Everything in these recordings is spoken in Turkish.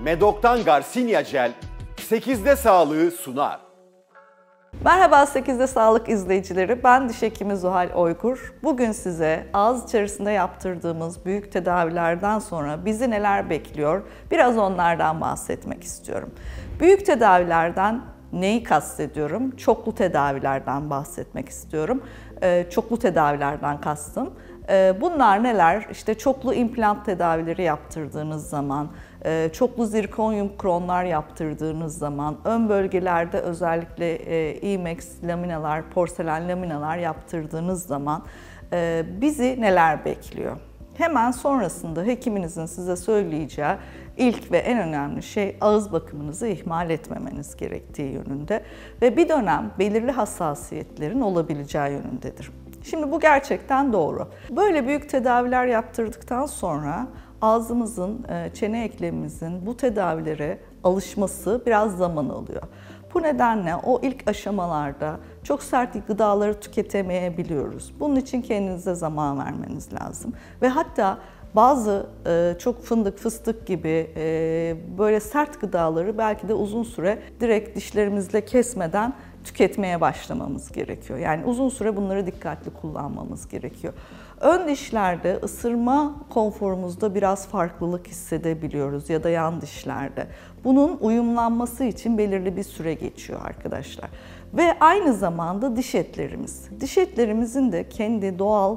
Medok'tan Garcinia Gel 8'de sağlığı sunar. Merhaba 8'de Sağlık izleyicileri, ben diş hekimi Zuhal Oygur. Bugün size ağız içerisinde yaptırdığımız büyük tedavilerden sonra bizi neler bekliyor, biraz onlardan bahsetmek istiyorum. Büyük tedavilerden neyi kastediyorum? Çoklu tedavilerden bahsetmek istiyorum. Çoklu tedavilerden kastım. Bunlar neler? İşte çoklu implant tedavileri yaptırdığınız zaman, çoklu zirkonyum kronlar yaptırdığınız zaman, ön bölgelerde özellikle IMEX laminalar, porselen laminalar yaptırdığınız zaman bizi neler bekliyor? Hemen sonrasında hekiminizin size söyleyeceği ilk ve en önemli şey ağız bakımınızı ihmal etmemeniz gerektiği yönünde ve bir dönem belirli hassasiyetlerin olabileceği yönündedir. Şimdi bu gerçekten doğru. Böyle büyük tedaviler yaptırdıktan sonra ağzımızın, çene eklemimizin bu tedavilere alışması biraz zaman alıyor. Bu nedenle o ilk aşamalarda çok sert gıdaları tüketemeyebiliyoruz. Bunun için kendinize zaman vermeniz lazım. Ve hatta bazı çok fındık, fıstık gibi böyle sert gıdaları belki de uzun süre direkt dişlerimizle kesmeden tüketmeye başlamamız gerekiyor. Yani uzun süre bunları dikkatli kullanmamız gerekiyor. Ön dişlerde ısırma konforumuzda biraz farklılık hissedebiliyoruz ya da yan dişlerde. Bunun uyumlanması için belirli bir süre geçiyor arkadaşlar. Ve aynı zamanda diş etlerimiz. Diş etlerimizin de kendi doğal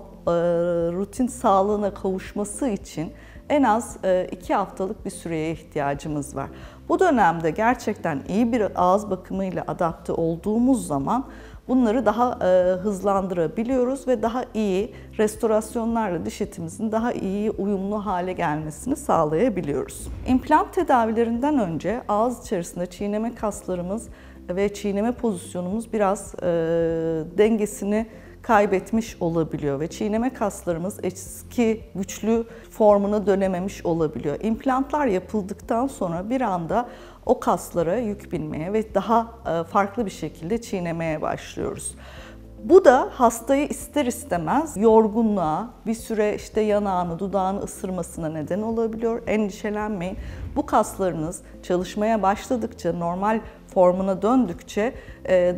rutin sağlığına kavuşması için en az 2 haftalık bir süreye ihtiyacımız var. Bu dönemde gerçekten iyi bir ağız bakımıyla adapte olduğumuz zaman bunları daha hızlandırabiliyoruz ve daha iyi restorasyonlarla diş etimizin daha iyi uyumlu hale gelmesini sağlayabiliyoruz. İmplant tedavilerinden önce ağız içerisinde çiğneme kaslarımız ve çiğneme pozisyonumuz biraz dengesini kaybetmiş olabiliyor ve çiğneme kaslarımız eski güçlü formuna dönememiş olabiliyor. İmplantlar yapıldıktan sonra bir anda o kaslara yük binmeye ve daha farklı bir şekilde çiğnemeye başlıyoruz. Bu da hastayı ister istemez yorgunluğa, bir süre işte yanağını, dudağını ısırmasına neden olabiliyor. Endişelenmeyin. Bu kaslarınız çalışmaya başladıkça, normal formuna döndükçe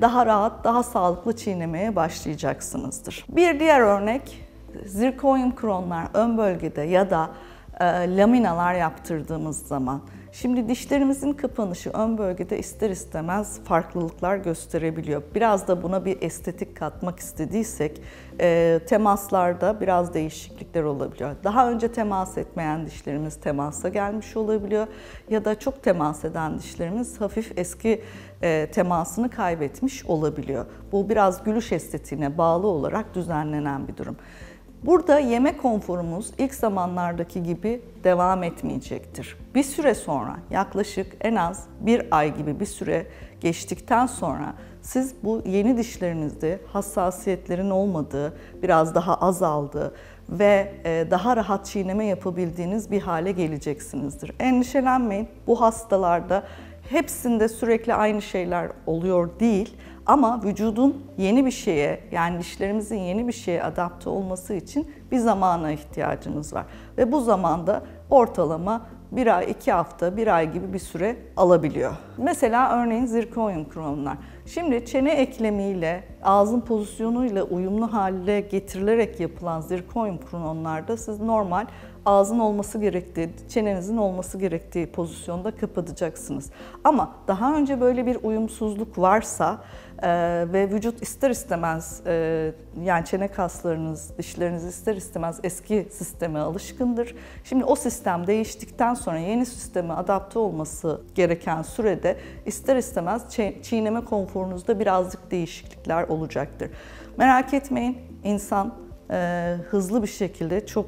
daha rahat, daha sağlıklı çiğnemeye başlayacaksınızdır. Bir diğer örnek, zirkonyum kronlar ön bölgede ya da laminalar yaptırdığımız zaman. Şimdi dişlerimizin kapanışı ön bölgede ister istemez farklılıklar gösterebiliyor. Biraz da buna bir estetik katmak istediysek temaslarda biraz değişiklikler olabiliyor. Daha önce temas etmeyen dişlerimiz temasa gelmiş olabiliyor ya da çok temas eden dişlerimiz hafif eski temasını kaybetmiş olabiliyor. Bu biraz gülüş estetiğine bağlı olarak düzenlenen bir durum. Burada yeme konforumuz ilk zamanlardaki gibi devam etmeyecektir. Bir süre sonra, yaklaşık en az bir ay gibi bir süre geçtikten sonra siz bu yeni dişlerinizde hassasiyetlerin olmadığı, biraz daha azaldığı ve daha rahat çiğneme yapabildiğiniz bir hale geleceksinizdir. Endişelenmeyin, bu hastalarda hepsinde sürekli aynı şeyler oluyor değil. Ama vücudun yeni bir şeye, yani dişlerimizin yeni bir şeye adapte olması için bir zamana ihtiyacımız var. Ve bu zamanda ortalama 1 ay, 2 hafta, 1 ay gibi bir süre alabiliyor. Mesela örneğin zirkonyum kronlar. Şimdi çene eklemiyle, ağzın pozisyonuyla uyumlu hale getirilerek yapılan zirkonyum kronlarda siz normal ağzın olması gerektiği, çenenizin olması gerektiği pozisyonda kapatacaksınız. Ama daha önce böyle bir uyumsuzluk varsa ve vücut ister istemez, yani çene kaslarınız, dişleriniz ister istemez eski sisteme alışkındır. Şimdi o sistem değiştikten sonra yeni sisteme adapte olması gereken sürede ister istemez çiğneme konforunuzda birazcık değişiklikler olacaktır. Merak etmeyin, insan hızlı bir şekilde çok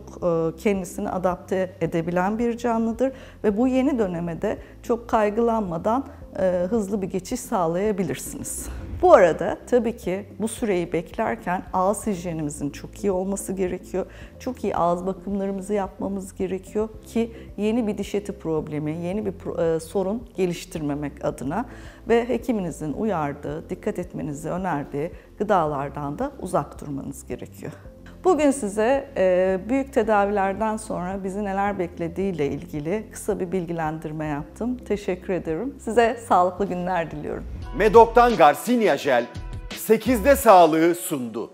kendisini adapte edebilen bir canlıdır ve bu yeni döneme de çok kaygılanmadan hızlı bir geçiş sağlayabilirsiniz. Bu arada tabii ki bu süreyi beklerken ağız hijyenimizin çok iyi olması gerekiyor. Çok iyi ağız bakımlarımızı yapmamız gerekiyor ki yeni bir diş eti problemi, yeni bir sorun geliştirmemek adına ve hekiminizin uyardığı, dikkat etmenizi önerdiği gıdalardan da uzak durmanız gerekiyor. Bugün size büyük tedavilerden sonra bizi neler beklediğiyle ilgili kısa bir bilgilendirme yaptım. Teşekkür ederim. Size sağlıklı günler diliyorum. Medok'tan Garcinia Jel 8'de sağlığı sundu.